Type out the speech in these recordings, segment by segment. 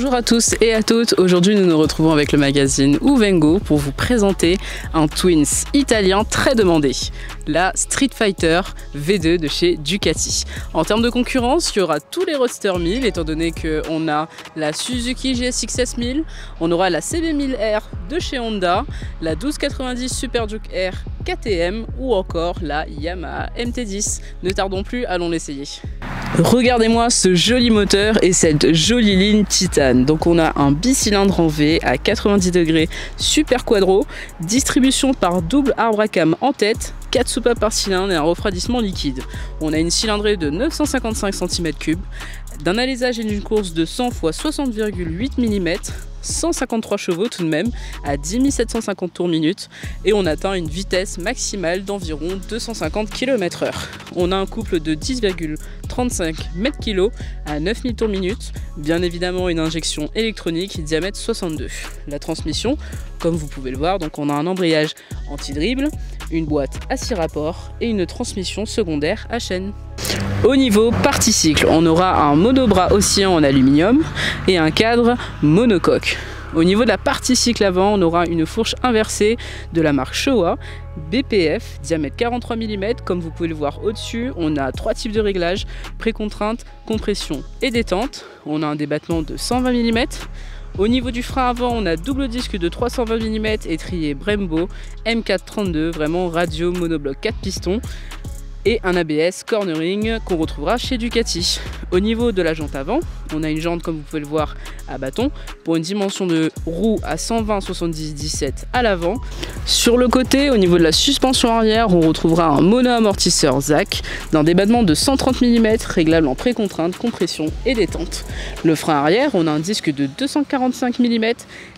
Bonjour à tous et à toutes, aujourd'hui nous nous retrouvons avec le magazine Uvengo pour vous présenter un Twins italien très demandé, la Street Fighter V2 de chez Ducati. En termes de concurrence, il y aura tous les Roadster 1000 étant donné qu'on a la Suzuki GSX-S 1000, on aura la CB1000R de chez Honda, la 1290 Super Duke R KTM ou encore la Yamaha MT-10. Ne tardons plus, allons l'essayer. Regardez-moi ce joli moteur et cette jolie ligne titane. Donc on a un bicylindre en V à 90 degrés super quadro, distribution par double arbre à cam en tête, 4 soupapes par cylindre et un refroidissement liquide. On a une cylindrée de 955 cm3, d'un alésage et d'une course de 100 x 60,8 mm, 153 chevaux tout de même, à 10 750 tours minute, et on atteint une vitesse maximale d'environ 250 km/h. On a un couple de 10,35 m/kg à 9000 tours minute, bien évidemment une injection électronique diamètre 62. La transmission, comme vous pouvez le voir, donc on a un embrayage anti-dribble, une boîte à 6 rapports et une transmission secondaire à chaîne. Au niveau partie cycle, on aura un monobras oscillant en aluminium et un cadre monocoque. Au niveau de la partie cycle avant, on aura une fourche inversée de la marque Showa, BPF, diamètre 43 mm. Comme vous pouvez le voir au-dessus, on a 3 types de réglages, précontrainte, compression et détente. On a un débattement de 120 mm. Au niveau du frein avant, on a double disque de 320 mm étrier Brembo M432, vraiment radio monobloc 4 pistons. Et un ABS cornering qu'on retrouvera chez Ducati. Au niveau de la jante avant, on a une jante comme vous pouvez le voir à bâton pour une dimension de roue à 120/70/17 à l'avant. Sur le côté, au niveau de la suspension arrière, on retrouvera un mono-amortisseur ZAC d'un débattement de 130 mm réglable en précontrainte, compression et détente. Le frein arrière, on a un disque de 245 mm,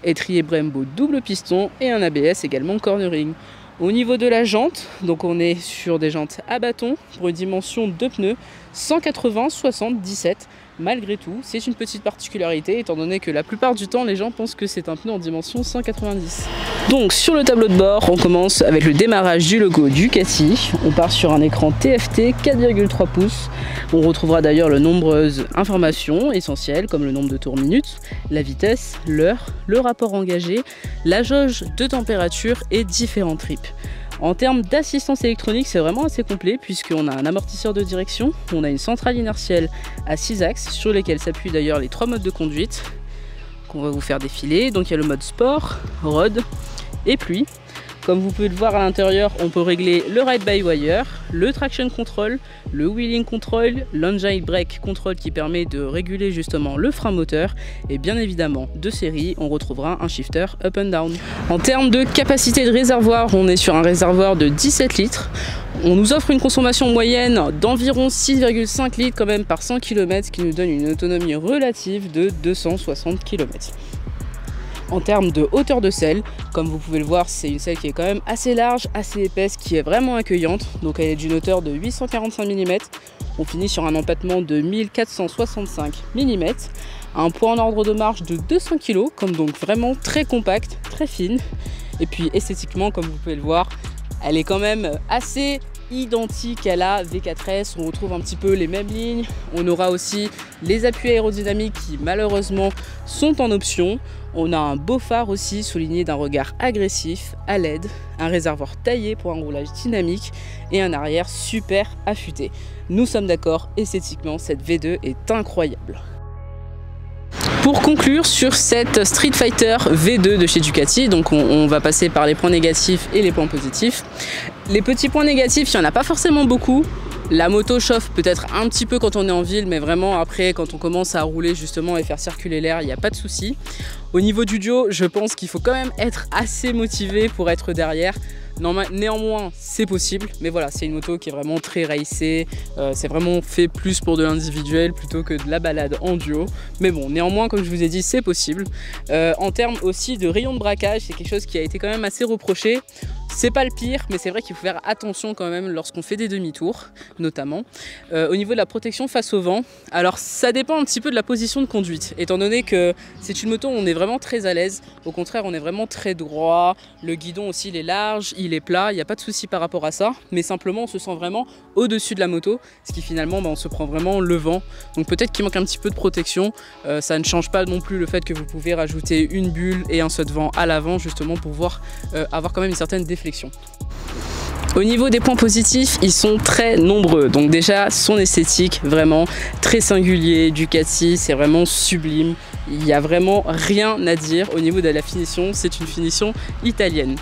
étrier Brembo double piston et un ABS également cornering. Au niveau de la jante, donc on est sur des jantes à bâton pour une dimension de pneus 180/70/17. Malgré tout, c'est une petite particularité étant donné que la plupart du temps les gens pensent que c'est un pneu en dimension 190. Donc sur le tableau de bord, on commence avec le démarrage du logo Ducati. On part sur un écran TFT 4,3 pouces. On retrouvera d'ailleurs de nombreuses informations essentielles comme le nombre de tours minutes, la vitesse, l'heure, le rapport engagé, la jauge de température et différents trips. En termes d'assistance électronique, c'est vraiment assez complet puisqu'on a un amortisseur de direction, on a une centrale inertielle à 6 axes sur lesquels s'appuient d'ailleurs les 3 modes de conduite qu'on va vous faire défiler. Donc il y a le mode sport, road et pluie. Comme vous pouvez le voir à l'intérieur, on peut régler le ride by wire, le traction control, le wheeling control, l'engine brake control qui permet de réguler justement le frein moteur et bien évidemment de série, on retrouvera un shifter up and down. En termes de capacité de réservoir, on est sur un réservoir de 17 litres. On nous offre une consommation moyenne d'environ 6,5 litres quand même par 100 km, ce qui nous donne une autonomie relative de 260 km. En termes de hauteur de selle, comme vous pouvez le voir, c'est une selle qui est quand même assez large, assez épaisse, qui est vraiment accueillante. Donc elle est d'une hauteur de 845 mm. On finit sur un empattement de 1465 mm. Un poids en ordre de marche de 200 kg, comme donc vraiment très compacte, très fine. Et puis esthétiquement, comme vous pouvez le voir, elle est quand même assez identique à la V4S, on retrouve un petit peu les mêmes lignes. On aura aussi les appuis aérodynamiques qui malheureusement sont en option. On a un beau phare aussi souligné d'un regard agressif à LED, un réservoir taillé pour un roulage dynamique et un arrière super affûté. Nous sommes d'accord, esthétiquement cette V2 est incroyable. Pour conclure sur cette Street Fighter V2 de chez Ducati, donc on va passer par les points négatifs et les points positifs. Les petits points négatifs, il n'y en a pas forcément beaucoup. La moto chauffe peut-être un petit peu quand on est en ville, mais vraiment après quand on commence à rouler justement et faire circuler l'air, il n'y a pas de souci. Au niveau du duo, je pense qu'il faut quand même être assez motivé pour être derrière. Néanmoins, c'est possible, mais voilà, c'est une moto qui est vraiment très racée, c'est vraiment fait plus pour de l'individuel plutôt que de la balade en duo. Mais bon, néanmoins, comme je vous ai dit, c'est possible. En termes aussi de rayon de braquage, c'est quelque chose qui a été quand même assez reproché. C'est pas le pire, mais c'est vrai qu'il faut faire attention quand même lorsqu'on fait des demi-tours, notamment. Au niveau de la protection face au vent, alors ça dépend un petit peu de la position de conduite, étant donné que c'est une moto où on est vraiment très à l'aise. Au contraire, on est vraiment très droit, le guidon aussi il est large, il est plat, il n'y a pas de souci par rapport à ça, mais simplement on se sent vraiment au-dessus de la moto, ce qui finalement on se prend vraiment le vent. Donc peut-être qu'il manque un petit peu de protection, ça ne change pas non plus le fait que vous pouvez rajouter une bulle et un saut de vent à l'avant justement pour pouvoir avoir quand même une certaine déflexion. Au niveau des points positifs, ils sont très nombreux. Donc déjà, son esthétique, vraiment très singulier. Ducati, c'est vraiment sublime. Il n'y a vraiment rien à dire. Au niveau de la finition, c'est une finition italienne.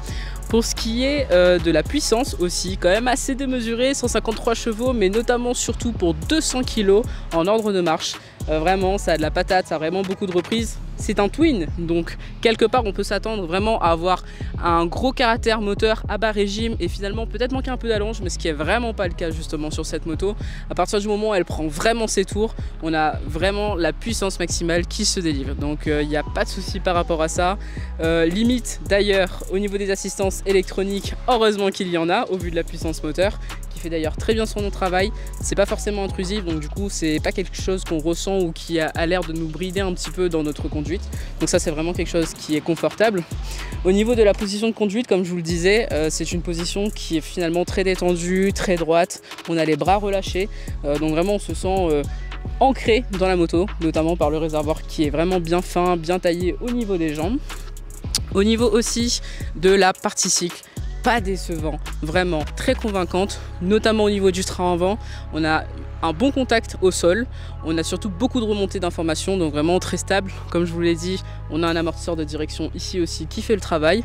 Pour ce qui est de la puissance aussi, quand même assez démesuré, 153 chevaux, mais notamment surtout pour 200 kg en ordre de marche. Vraiment, ça a de la patate, ça a vraiment beaucoup de reprises. C'est un twin, donc quelque part on peut s'attendre vraiment à avoir un gros caractère moteur à bas régime et finalement peut-être manquer un peu d'allonge, mais ce qui est vraiment pas le cas justement sur cette moto. À partir du moment où elle prend vraiment ses tours, on a vraiment la puissance maximale qui se délivre, donc il n'y a pas de souci par rapport à ça. Limite d'ailleurs au niveau des assistances électroniques, heureusement qu'il y en a au vu de la puissance moteur, qui fait d'ailleurs très bien son travail. C'est pas forcément intrusif, donc du coup c'est pas quelque chose qu'on ressent ou qui a l'air de nous brider un petit peu dans notre conduite. Donc ça c'est vraiment quelque chose qui est confortable. Au niveau de la position de conduite, comme je vous le disais, c'est une position qui est finalement très détendue, très droite. On a les bras relâchés, donc vraiment on se sent ancré dans la moto, notamment par le réservoir qui est vraiment bien fin, bien taillé au niveau des jambes. Au niveau aussi de la partie cycle, pas décevant, vraiment très convaincante, notamment au niveau du train avant. On a un bon contact au sol, on a surtout beaucoup de remontées d'informations, donc vraiment très stable. Comme je vous l'ai dit, on a un amortisseur de direction ici aussi qui fait le travail.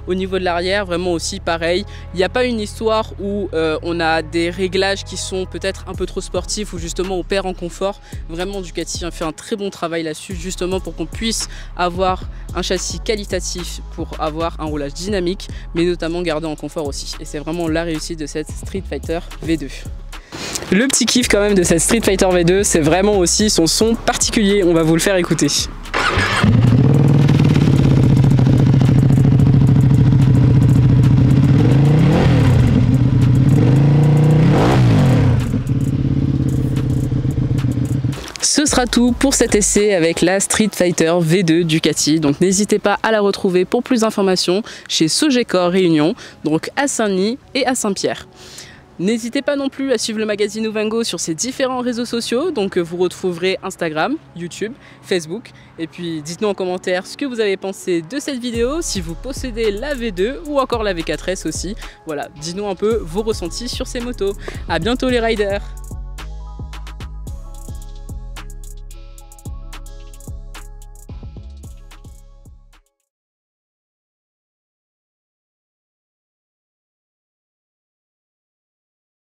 Au niveau de l'arrière, vraiment aussi pareil, il n'y a pas une histoire où on a des réglages qui sont peut-être un peu trop sportifs ou justement on perd en confort. Vraiment Ducati a fait un très bon travail là-dessus, justement pour qu'on puisse avoir un châssis qualitatif, pour avoir un roulage dynamique, mais notamment garder en confort aussi. Et c'est vraiment la réussite de cette Street Fighter V2. Le petit kiff quand même de cette Street Fighter V2, c'est vraiment aussi son son particulier, on va vous le faire écouter. Ce sera tout pour cet essai avec la Street Fighter V2 Ducati. Donc n'hésitez pas à la retrouver pour plus d'informations chez Sogeco Réunion, donc à Saint-Denis et à Saint-Pierre. N'hésitez pas non plus à suivre le magazine Uvengo sur ses différents réseaux sociaux, donc vous retrouverez Instagram, YouTube, Facebook, et puis dites-nous en commentaire ce que vous avez pensé de cette vidéo, si vous possédez la V2 ou encore la V4S aussi. Voilà, dites-nous un peu vos ressentis sur ces motos. À bientôt les riders!